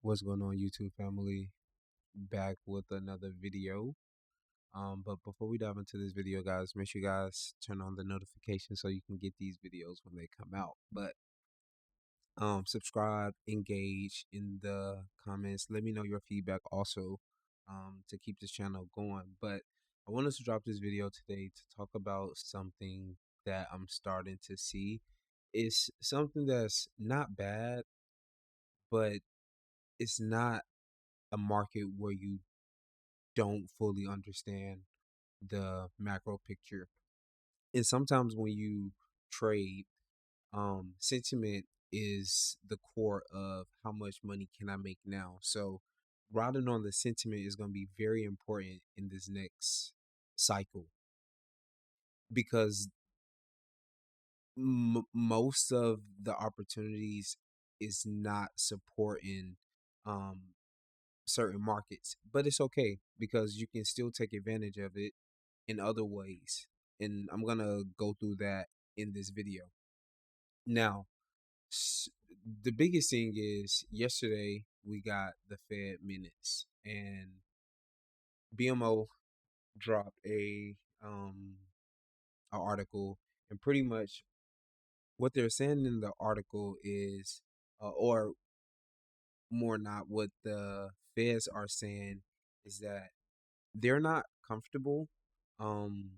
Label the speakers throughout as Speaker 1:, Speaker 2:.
Speaker 1: What's going on, YouTube family? Back with another video. But before we dive into this video, guys, make sure you guys turn on the notifications so you can get these videos when they come out. But subscribe, engage in the comments. Let me know your feedback also, to keep this channel going. But I wanted to drop this video today to talk about something that I'm starting to see. It's something that's not bad, but it's not a market where you don't fully understand the macro picture. And sometimes when you trade, sentiment is the core of how much money can I make now. So riding on the sentiment is going to be very important in this next cycle because most of the opportunities is not supporting um, certain markets, but it's okay because you can still take advantage of it in other ways. And I'm going to go through that in this video. Now, the biggest thing is yesterday we got the Fed minutes and BMO dropped a article, and pretty much what they're saying in the article is or more not, what the feds are saying is that they're not comfortable um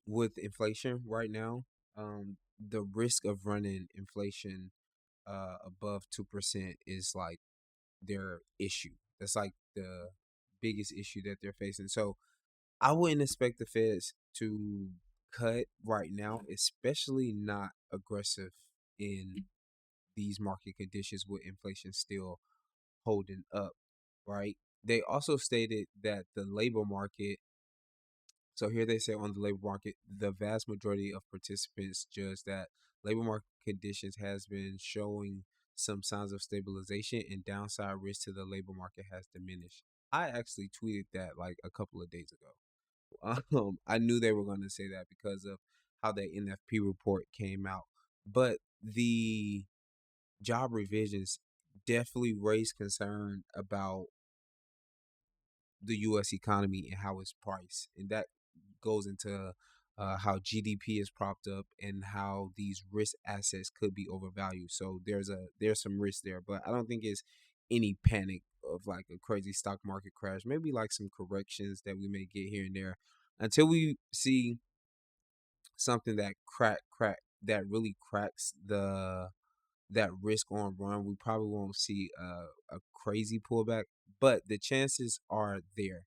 Speaker 1: with inflation right now. The risk of running inflation above 2% is like their issue. That's like the biggest issue that they're facing. So I wouldn't expect the Feds to cut right now, especially not aggressive in these market conditions with inflation still holding up, right? They also stated that the labor market, so here they say on the labor market, the vast majority of participants judge that labor market conditions has been showing some signs of stabilization and downside risk to the labor market has diminished. I actually tweeted that like a couple of days ago. I knew they were going to say that because of how the NFP report came out. But the job revisions definitely raised concern about the U.S. economy and how it's priced, and that goes into how GDP is propped up and how these risk assets could be overvalued. So there's some risk there, but I don't think it's any panic of like a crazy stock market crash. Maybe like some corrections that we may get here and there until we see something that crack that really cracks the that risk on run. We probably won't see a crazy pullback, but the chances are there.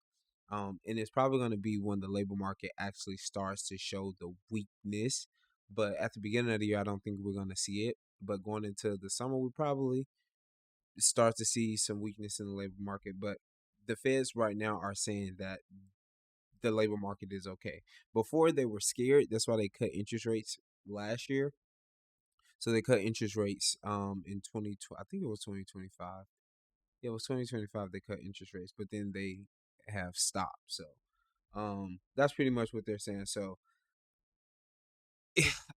Speaker 1: And it's probably going to be when the labor market actually starts to show the weakness. But at the beginning of the year, I don't think we're going to see it. But going into the summer, we probably start to see some weakness in the labor market. But the Feds right now are saying that the labor market is okay. Before they were scared, that's why they cut interest rates last year. So they cut interest rates in 2020, I think it was 2025. Yeah, it was 2025 they cut interest rates, but then they have stopped. So that's pretty much what they're saying. So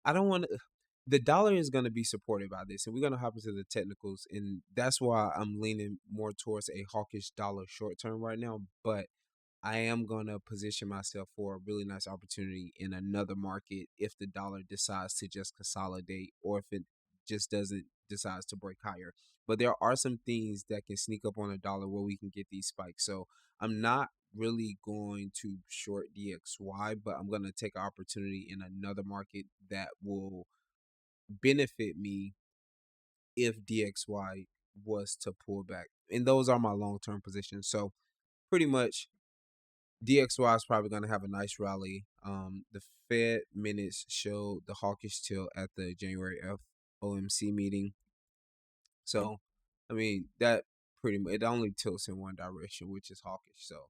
Speaker 1: I don't want to, the dollar is going to be supported by this, and we're going to hop into the technicals, and that's why I'm leaning more towards a hawkish dollar short term right now. But I am going to position myself for a really nice opportunity in another market if the dollar decides to just consolidate, or if it just doesn't decides to break higher. But there are some things that can sneak up on a dollar where we can get these spikes. So I'm not really going to short DXY, but I'm going to take an opportunity in another market that will benefit me if DXY was to pull back. And those are my long-term positions. So pretty much DXY is probably going to have a nice rally. The Fed minutes showed the hawkish tilt at the January FOMC meeting. So, I mean, that pretty much, it only tilts in one direction, which is hawkish. So,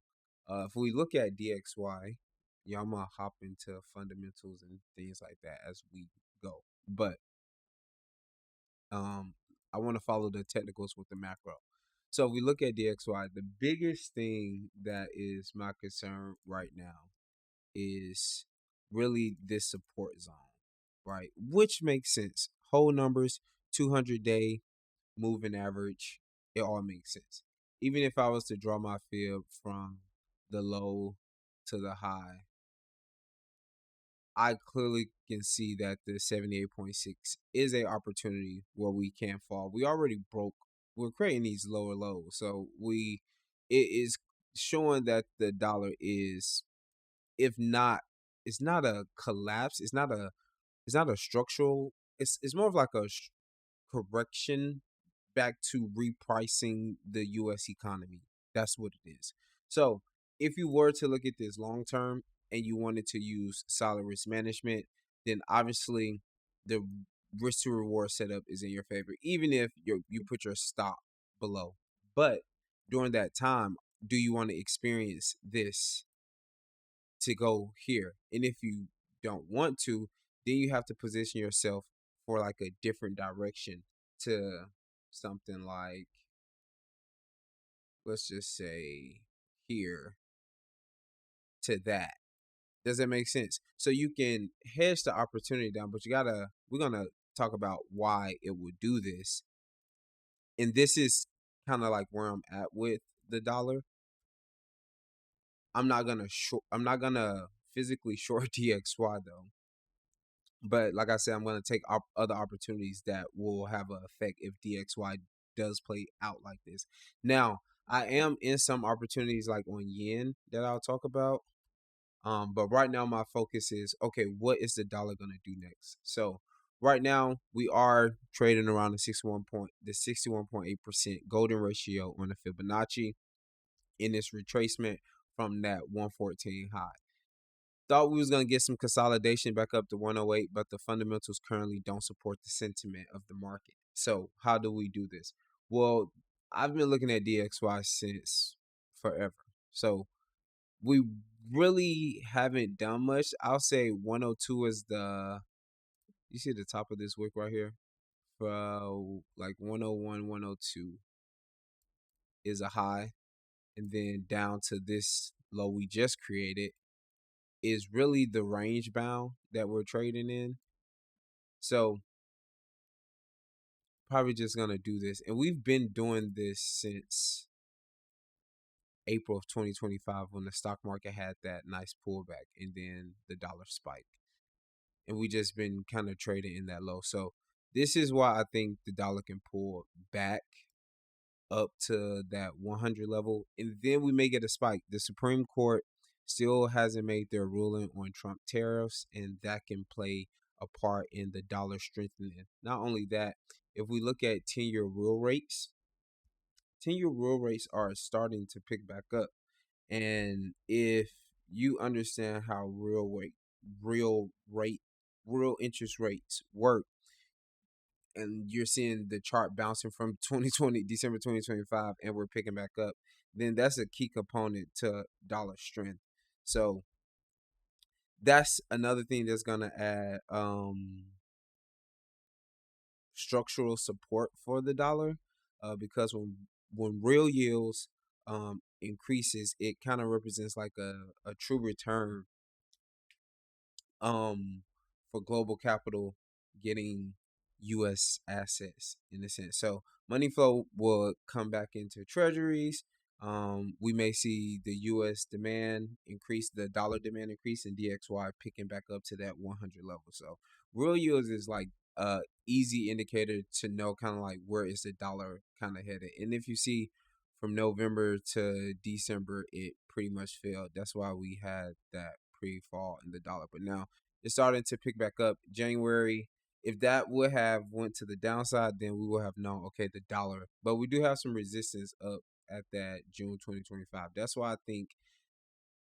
Speaker 1: if we look at DXY, yeah, I'm going to hop into fundamentals and things like that as we go. But um, I want to follow the technicals with the macro. So if we look at DXY, the biggest thing that is my concern right now is really this support zone, right? Which makes sense. Whole numbers, 200-day moving average. it all makes sense. Even if I was to draw my fib from the low to the high, I clearly can see that the 78.6 is a opportunity where we can fall. We already broke. We're creating these lower lows, so it is showing that the dollar is, if not, it's not a collapse. It's not a structural. It's more of like a correction back to repricing the U.S. economy. That's what it is. So if you were to look at this long term and you wanted to use solid risk management, then obviously the risk to reward setup is in your favor, even if you put your stop below. But during that time, do you want to experience this to go here? And if you don't want to, then you have to position yourself for like a different direction to something like, let's just say here to that. Does that make sense? So you can hedge the opportunity down, but we're gonna talk about why it would do this. And this is kind of like where I'm at with the dollar. I'm not gonna physically short DXY though. But like I said, I'm going to take other opportunities that will have an effect if DXY does play out like this. Now, I am in some opportunities like on yen that I'll talk about. But right now my focus is, okay, what is the dollar going to do next? So right now we are trading around the 61.8% golden ratio on the Fibonacci in this retracement from that 114 high. Thought we was gonna get some consolidation back up to 108, but the fundamentals currently don't support the sentiment of the market. So how do we do this? Well, I've been looking at DXY since forever. So we really haven't done much. I'll say 102 is you see the top of this wick right here? For like 101, 102 is a high. And then down to this low we just created is really the range bound that we're trading in. So probably just gonna do this, and we've been doing this since April of 2025 when the stock market had that nice pullback and then the dollar spike, and we just been kind of trading in that low. So this is why I think the dollar can pull back up to that 100 level, and then we may get a spike. The Supreme Court still hasn't made their ruling on Trump tariffs, and that can play a part in the dollar strengthening. Not only that, if we look at 10-year real rates, 10-year real rates are starting to pick back up. And if you understand how real rate, real interest rates work, and you're seeing the chart bouncing from 2020 December 2025 and we're picking back up, then that's a key component to dollar strength. So that's another thing that's going to add structural support for the dollar, because when real yields increases, it kind of represents like a true return um for global capital getting US assets in a sense. So money flow will come back into treasuries. We may see the US demand increase, the dollar demand increase, and DXY picking back up to that 100 level. So real yields is like a easy indicator to know kind of like where is the dollar kind of headed. And if you see from November to December, it pretty much failed. That's why we had that pre-fall in the dollar. But now it's starting to pick back up. January, if that would have went to the downside, then we would have known, okay, the dollar. But we do have some resistance up at that June 2025. That's why I think,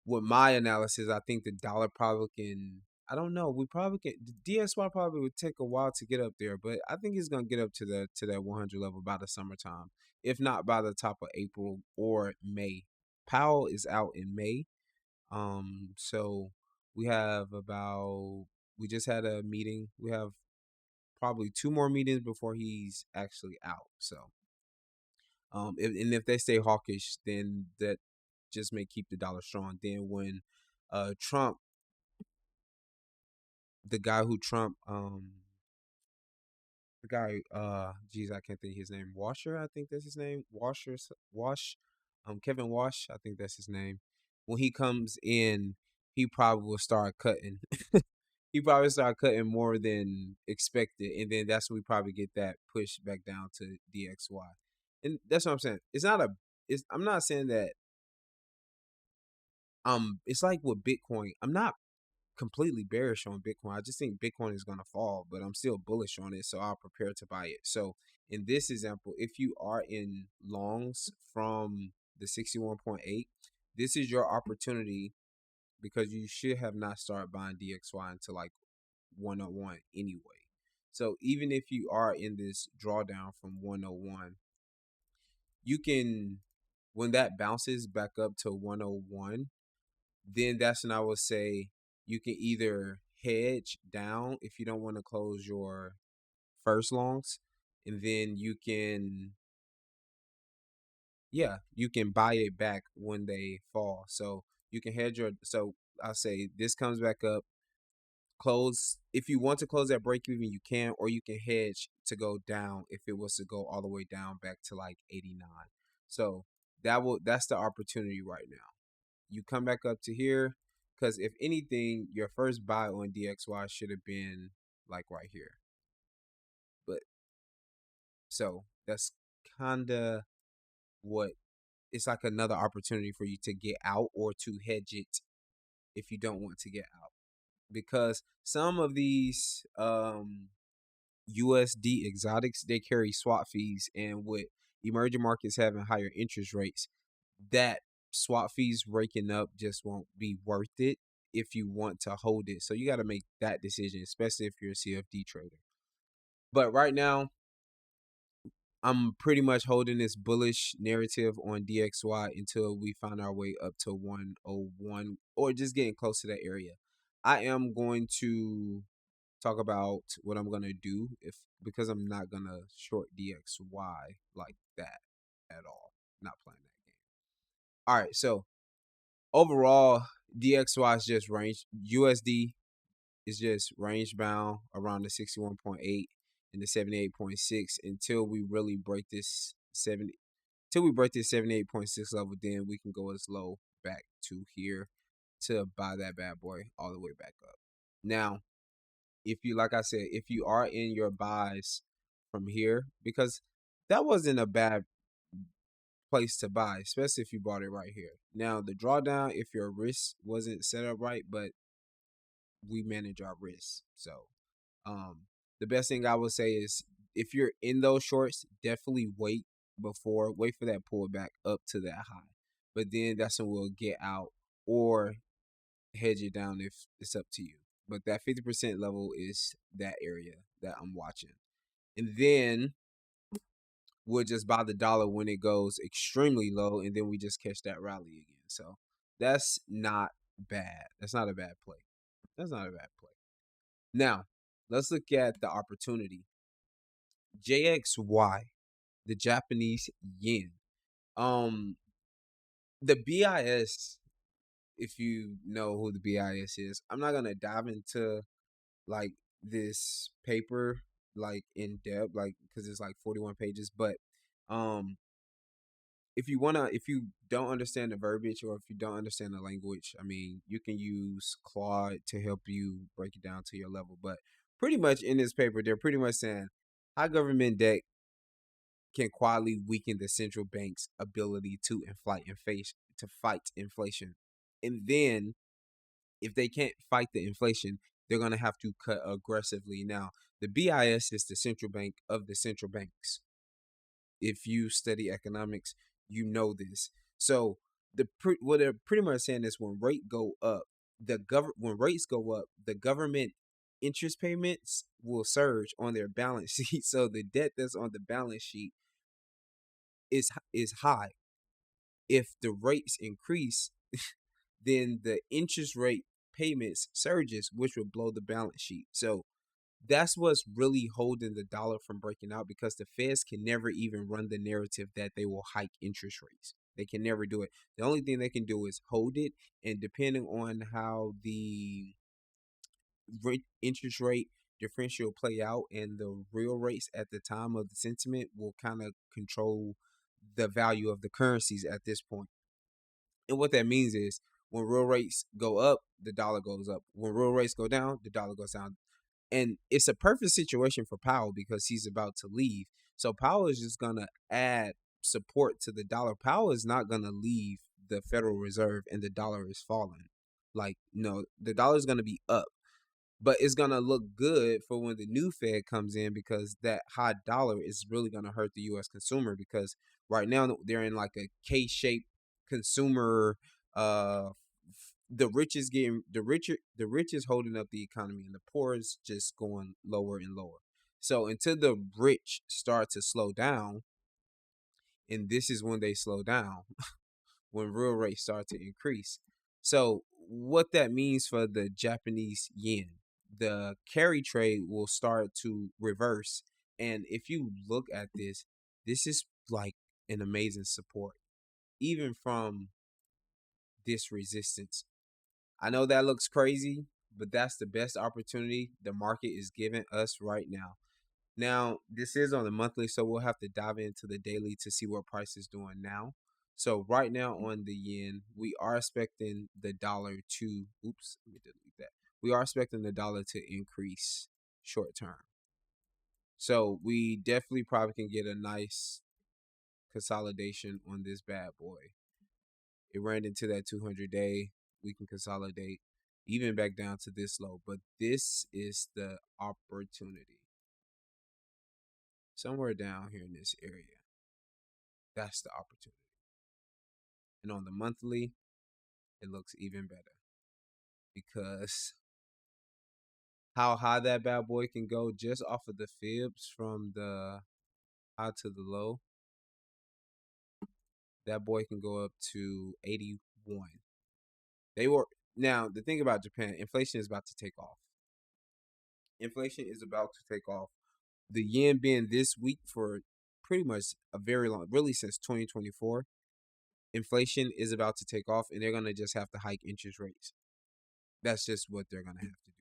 Speaker 1: with my analysis, I think the dollar probably can. I don't know. We probably can. The DSY probably would take a while to get up there, but I think it's gonna get up to that 100 level by the summertime, if not by the top of April or May. Powell is out in May, so we have about. We just had a meeting. We have probably two more meetings before he's actually out. So, and if they stay hawkish, then that just may keep the dollar strong. Then when Trump, the guy who Trump the guy, geez, I can't think his name. Washer, I think that's his name. Wash, Kevin Wash, I think that's his name. When he comes in, he probably will start cutting. He probably start cutting more than expected, and then that's when we probably get that push back down to DXY. And that's what I'm saying. It's not a. It's. I'm not saying that. It's like with Bitcoin. I'm not completely bearish on Bitcoin. I just think Bitcoin is going to fall, but I'm still bullish on it, so I'll prepare to buy it. So in this example, if you are in longs from the 61.8, this is your opportunity because you should have not started buying DXY until like 101 anyway. So even if you are in this drawdown from 101, you can, when that bounces back up to 101, then that's when I would say you can either hedge down if you don't want to close your first longs, and then you can, yeah, you can buy it back when they fall. So you can hedge your, so I'll say this comes back up, close. If you want to close that break even, you can, or you can hedge to go down if it was to go all the way down back to like 89. So that's the opportunity right now. You come back up to here because if anything, your first buy on DXY should have been like right here. But so that's kinda what it's like, another opportunity for you to get out or to hedge it if you don't want to get out. Because some of these USD exotics, they carry swap fees, and with emerging markets having higher interest rates, that swap fees raking up just won't be worth it if you want to hold it. So you got to make that decision, especially if you're a CFD trader. But right now, I'm pretty much holding this bullish narrative on DXY until we find our way up to 101 or just getting close to that area. I am going to talk about what I'm gonna do if because I'm not gonna short DXY like that at all. Not playing that game. All right, so overall, DXY is just range. USD is just range bound around the 61.8 and the 78.6 until we really break this 70. Till we break this 78.6 level, then we can go as low back to here to buy that bad boy all the way back up. Now, if you, like I said, if you are in your buys from here, because that wasn't a bad place to buy, especially if you bought it right here. Now, the drawdown, if your risk wasn't set up right, but we manage our risk. So, um, the best thing I would say is if you're in those shorts, definitely wait for that pullback up to that high. But then that's when we'll get out or hedge it down if it's up to you. But that 50% level is that area that I'm watching. And then we'll just buy the dollar when it goes extremely low, and then we just catch that rally again. So that's not bad. That's not a bad play. That's not a bad play. Now, let's look at the opportunity. JXY, the Japanese yen. Um, the BIS, if you know who the BIS is, I'm not gonna dive into like this paper like in depth, like because it's like 41 pages. But um, if you don't understand the verbiage or if you don't understand the language, I mean, you can use Claude to help you break it down to your level. But pretty much in this paper, they're pretty much saying high government debt can quietly weaken the central bank's ability to fight inflation. And then if they can't fight the inflation, they're gonna have to cut aggressively. Now, the BIS is the central bank of the central banks. If you study economics, you know this. So what they're pretty much saying is when rates go up, the government interest payments will surge on their balance sheet. So the debt that's on the balance sheet is high. If the rates increase, then the interest rate payments surges, which will blow the balance sheet. So that's what's really holding the dollar from breaking out because the Feds can never even run the narrative that they will hike interest rates. They can never do it. The only thing they can do is hold it, and depending on how the interest rate differential play out, and the real rates at the time of the sentiment will kind of control the value of the currencies at this point. And what that means is when real rates go up, the dollar goes up. When real rates go down, the dollar goes down. And it's a perfect situation for Powell because he's about to leave. So Powell is just going to add support to the dollar. Powell is not going to leave the Federal Reserve and the dollar is falling. Like, no, the dollar is going to be up, but it's going to look good for when the new Fed comes in because that high dollar is really going to hurt the US consumer because right now they're in like a K-shaped consumer the rich is getting the rich is holding up the economy and the poor is just going lower and lower. So until the rich start to slow down, and this is when they slow down, when real rates start to increase. So what that means for the Japanese yen, the carry trade will start to reverse. And if you look at this, this is like an amazing support, even from this resistance. I know that looks crazy, but that's the best opportunity the market is giving us right now. Now, this is on the monthly, so we'll have to dive into the daily to see what price is doing now. So right now on the yen, we are expecting the dollar to, oops, let me delete that. We are expecting the dollar to increase short term. So we definitely probably can get a nice consolidation on this bad boy. It ran into that 200-day. We can consolidate even back down to this low, but this is the opportunity. Somewhere down here in this area, that's the opportunity. And on the monthly, it looks even better because how high that bad boy can go just off of the fibs from the high to the low, that boy can go up to 81. They were now the thing about Japan, inflation is about to take off. Inflation is about to take off. The yen being this weak for pretty much a very long, really since 2024, inflation is about to take off and they're going to just have to hike interest rates. That's just what they're going to have to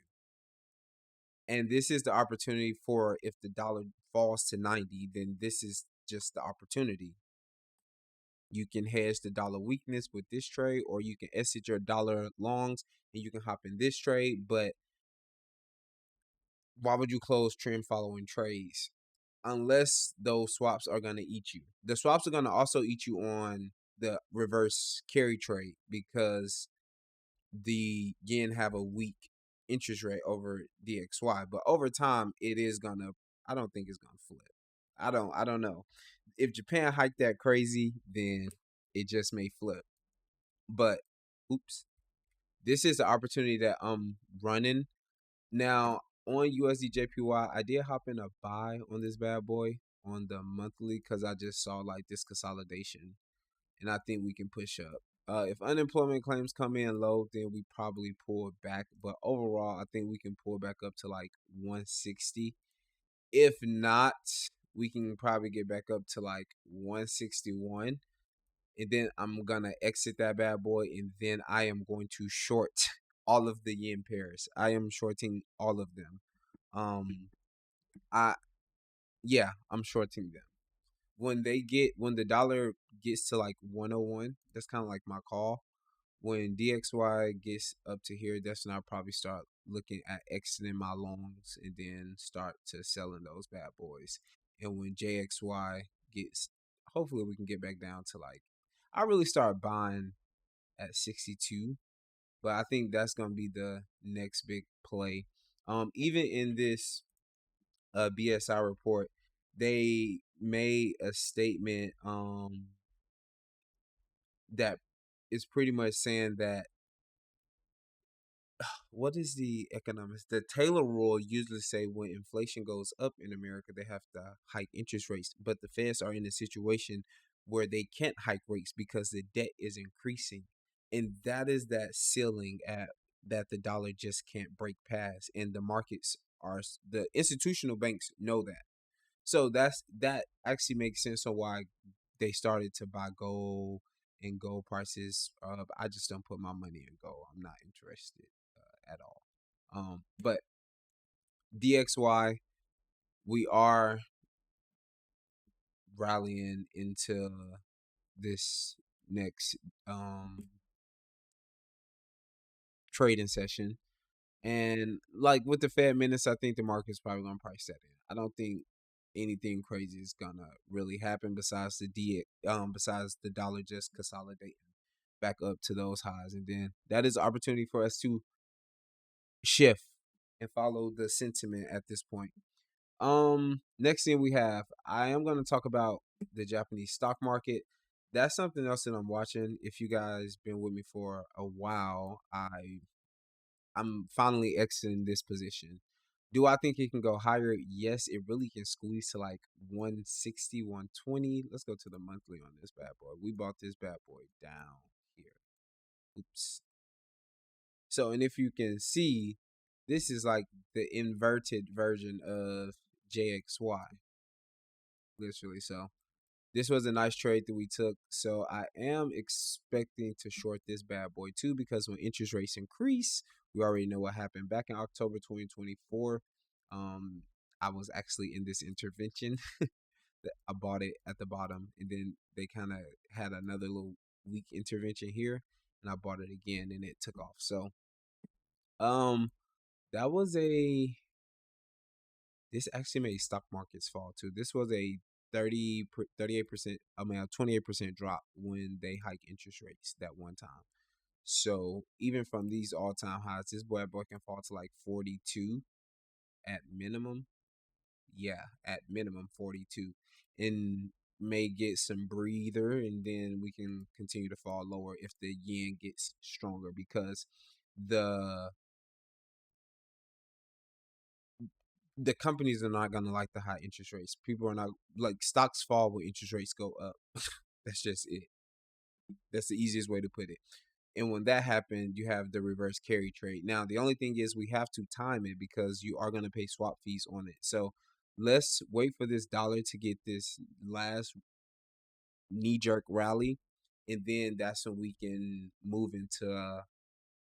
Speaker 1: do. And this is the opportunity for if the dollar falls to 90, then this is just the opportunity. You can hedge the dollar weakness with this trade, or you can exit your dollar longs and you can hop in this trade. But why would you close trend following trades? Unless those swaps are going to eat you. The swaps are going to also eat you on the reverse carry trade because the yen have a weak interest rate over DXY. But over time, it is going to, I don't think it's going to flip. I don't know. If Japan hiked that crazy, then it just may flip. But oops, this is the opportunity that I'm running now on USD JPY. I did hop in a buy on this bad boy on the monthly because I just saw like this consolidation, and I think we can push up. If unemployment claims come in low, then we probably pull back. But overall, I think we can pull back up to like 160. If not, we can probably get back up to like 161. And then I'm gonna exit that bad boy, and then I am going to short all of the yen pairs. I am shorting all of them. Um, I yeah, I'm shorting them. When the dollar gets to like 101, that's kind of like my call. When DXY gets up to here, that's when I'll probably start looking at exiting my longs and then start to selling those bad boys. And when JXY gets, hopefully we can get back down to like, I really start buying at 62, but I think that's gonna be the next big play. Even in this BSI report, they made a statement that is pretty much saying that what is the economics? The Taylor rule usually say when inflation goes up in America, they have to hike interest rates, but the Feds are in a situation where they can't hike rates because the debt is increasing, and that is that ceiling at that the dollar just can't break past, and the markets are the institutional banks know that. So that actually makes sense on why they started to buy gold and gold prices. I just don't put my money in gold. I'm not interested at all. But DXY, we are rallying into this next trading session. And like with the Fed minutes, I think the market's probably gonna price that in. I don't think anything crazy is gonna really happen besides besides the dollar just consolidating back up to those highs. And then that is an opportunity for us to shift and follow the sentiment at this point. Next thing we have, I am gonna talk about the Japanese stock market. That's something else that I'm watching. If you guys been with me for a while, I'm finally exiting this position. Do I think it can go higher? Yes, it really can squeeze to like 160, 120. Let's go to the monthly on this bad boy. We bought this bad boy down here. Oops. So, and if you can see, this is like the inverted version of JXY, literally. So, this was a nice trade that we took. So I am expecting to short this bad boy too, because when interest rates increase, we already know what happened back in October 2024. Um, I was actually in this intervention. I bought it at the bottom, and then they kind of had another little weak intervention here, and I bought it again, and it took off. So, um, that was a this actually made stock markets fall too. This was a 38%, I mean a 28% drop when they hike interest rates that one time. So even from these all-time highs, this boy can fall to like 42 at minimum. Yeah, at minimum 42, and may get some breather, and then we can continue to fall lower if the yen gets stronger, because the the companies are not gonna like the high interest rates. People are not like, stocks fall when interest rates go up. That's just it. That's the easiest way to put it. And when that happened, you have the reverse carry trade. Now, the only thing is we have to time it, because you are gonna pay swap fees on it. So let's wait for this dollar to get this last knee jerk rally, and then that's when we can move into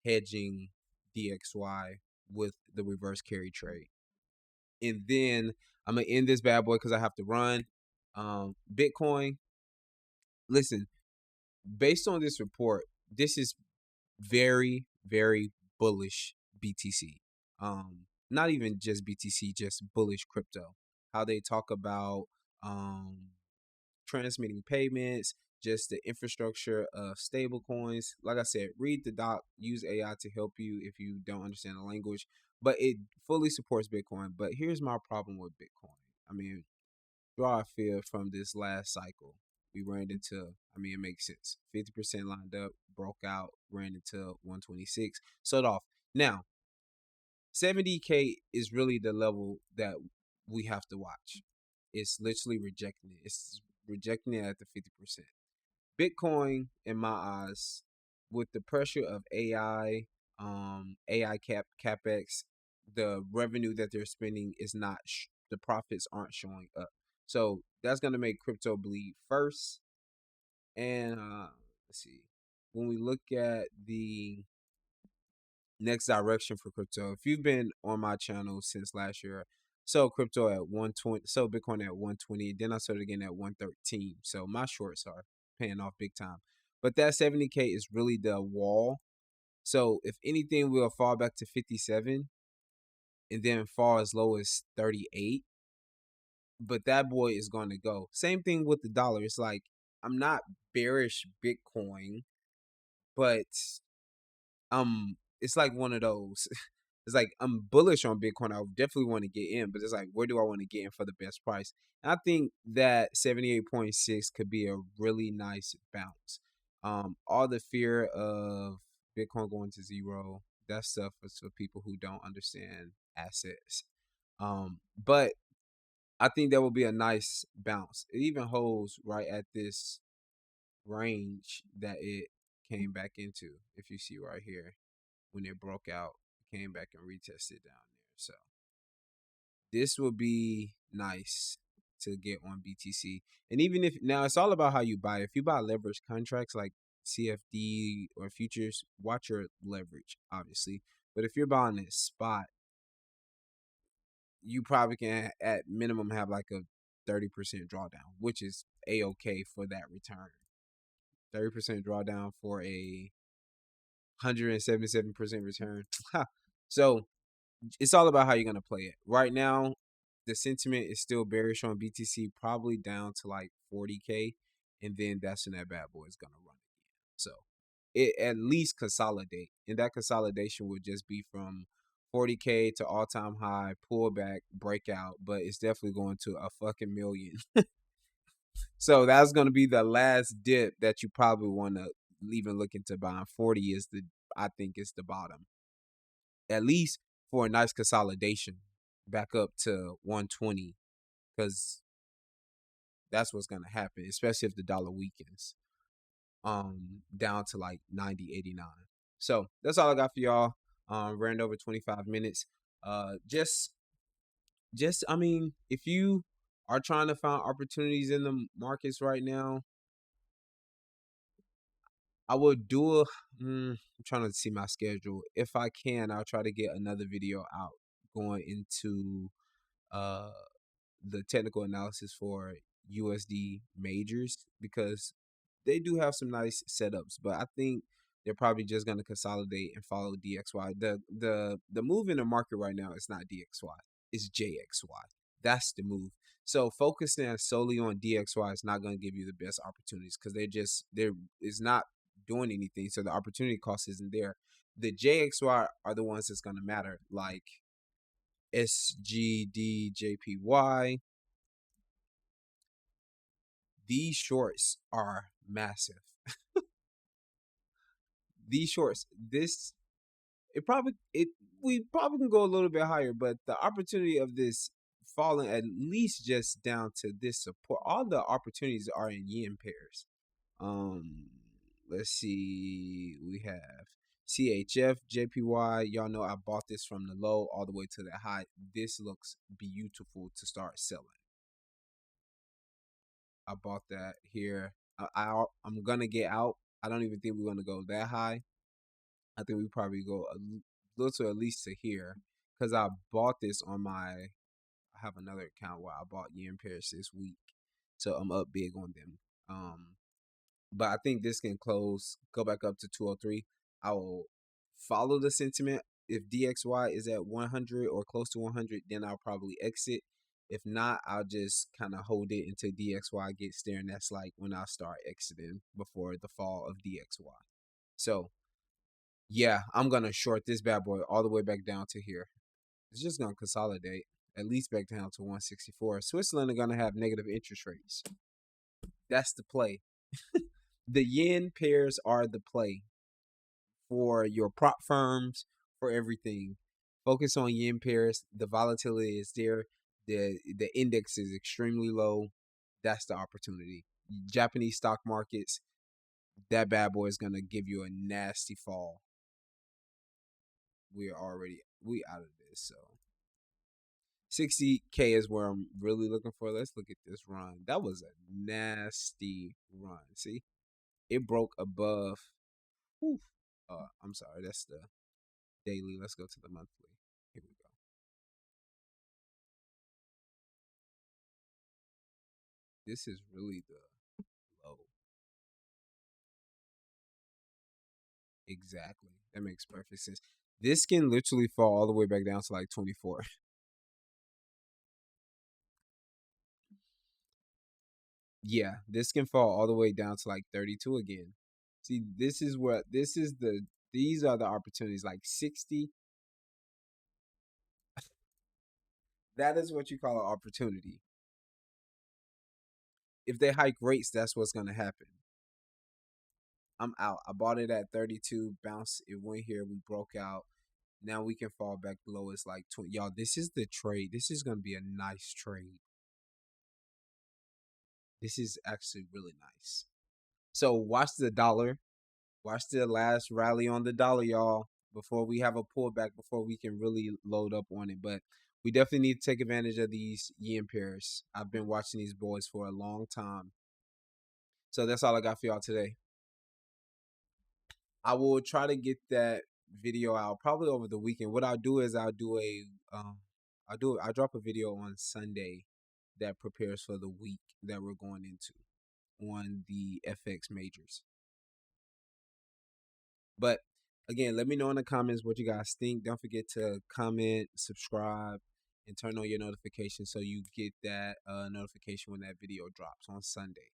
Speaker 1: hedging DXY with the reverse carry trade. And then I'm gonna end this bad boy because I have to run. Bitcoin. Listen, based on this report, this is very, very bullish BTC. Not even just BTC, just bullish crypto. How they talk about transmitting payments, just the infrastructure of stable coins. Like I said, read the doc, use AI to help you if you don't understand the language. But it fully supports Bitcoin. But here's my problem with Bitcoin. I mean, draw a feel from this last cycle. We ran into, I mean, it makes sense. 50% lined up, broke out, ran into 126, sold off. Now, 70K is really the level that we have to watch. It's literally rejecting it. It's rejecting it at the 50%. Bitcoin, in my eyes, with the pressure of AI, AI capex, the revenue that they're spending is not, the profits aren't showing up. So that's gonna make crypto bleed first. And let's see, when we look at the next direction for crypto, if you've been on my channel since last year, sold crypto at 120, sold Bitcoin at 120, then I sold it again at 113. So my shorts are paying off big time. But that 70K is really the wall. So if anything, we'll fall back to 57 and then fall as low as 38. But that boy is going to go. Same thing with the dollar. It's like, I'm not bearish Bitcoin, but it's like one of those. It's like I'm bullish on Bitcoin. I definitely want to get in, but it's like, where do I want to get in for the best price? And I think that 78.6 could be a really nice bounce. All the fear of Bitcoin going to zero, that stuff is for people who don't understand assets. But I think that will be a nice bounce. It even holds right at this range that it came back into. If you see right here, when it broke out, it came back and retested down there. So this will be nice to get on BTC. And even if now, it's all about how you buy. If you buy leverage contracts like CFD or futures, watch your leverage, obviously. But if you're buying a spot, you probably can at minimum have like a 30% drawdown, which is a-okay for that return. 30% drawdown for a 177% return. So it's all about how you're gonna play it. Right now, the sentiment is still bearish on BTC, probably down to like 40K, and then that's when that bad boy is gonna run again. So it at least consolidate, and that consolidation would just be from 40K to all time high, pullback, breakout, but it's definitely going to a fucking million. So that's gonna be the last dip that you probably want to even look into buying. 40 is the, I think it's the bottom, at least for a nice consolidation back up to 120, because that's what's gonna happen, especially if the dollar weakens down to like 90.89. So that's all I got for y'all. Ran over 25 minutes. Just I mean, if you are trying to find opportunities in the markets right now, I would do a I'm trying to see my schedule. If I can, I'll try to get another video out going into uh the technical analysis for USD majors, because they do have some nice setups, but I think they're probably just going to consolidate and follow DXY. The move in the market right now is not DXY, it's JXY. That's the move. So focusing solely on DXY is not going to give you the best opportunities, because they're is not doing anything, so the opportunity cost isn't there. The JXY are the ones that's going to matter, like SGDJPY. These shorts are massive. These shorts, this it probably it we probably can go a little bit higher, but the opportunity of this falling at least just down to this support. All the opportunities are in yen pairs. Um, let's see, we have CHF, JPY. Y'all know I bought this from the low all the way to the high. This looks beautiful to start selling. I bought that here. I'm gonna get out. I don't even think we're gonna go that high. I think we probably go a little to at least to here, because I bought this on my. I have another account where I bought yen pairs this week, so I'm up big on them. But I think this can close, go back up to 203. I will follow the sentiment. If DXY is at 100 or close to 100, then I'll probably exit. If not, I'll just kind of hold it until DXY gets there, and that's like when I start exiting before the fall of DXY. So yeah, I'm gonna short this bad boy all the way back down to here. It's just gonna consolidate at least back down to 164. Switzerland are gonna have negative interest rates. That's the play. The yen pairs are the play for your prop firms, for everything. Focus on yen pairs. The volatility is there. The index is extremely low. That's the opportunity. Japanese stock markets, that bad boy is gonna give you a nasty fall. We out of this. So 60K is where I'm really looking for. Let's look at this run. That was a nasty run. See, it broke above. Whew. I'm sorry, that's the daily. Let's go to the monthly. Here we go. This is really the low. Exactly. That makes perfect sense. This can literally fall all the way back down to like 24. Yeah, this can fall all the way down to like 32 again. See, these are the opportunities, like 60. That is what you call an opportunity. If they hike rates, that's what's going to happen. I'm out. I bought it at 32, bounce. It went here. We broke out. Now we can fall back below. It's like 20. Y'all, this is the trade. This is going to be a nice trade. This is actually really nice. So watch the dollar. Watch the last rally on the dollar, y'all, before we have a pullback, before we can really load up on it. But we definitely need to take advantage of these yen pairs. I've been watching these boys for a long time. So that's all I got for y'all today. I will try to get that video out probably over the weekend. What I'll do is I drop a video on Sunday that prepares for the week that we're going into on the FX majors. But again, let me know in the comments what you guys think. Don't forget to comment, subscribe, and turn on your notifications so you get that notification when that video drops on Sunday.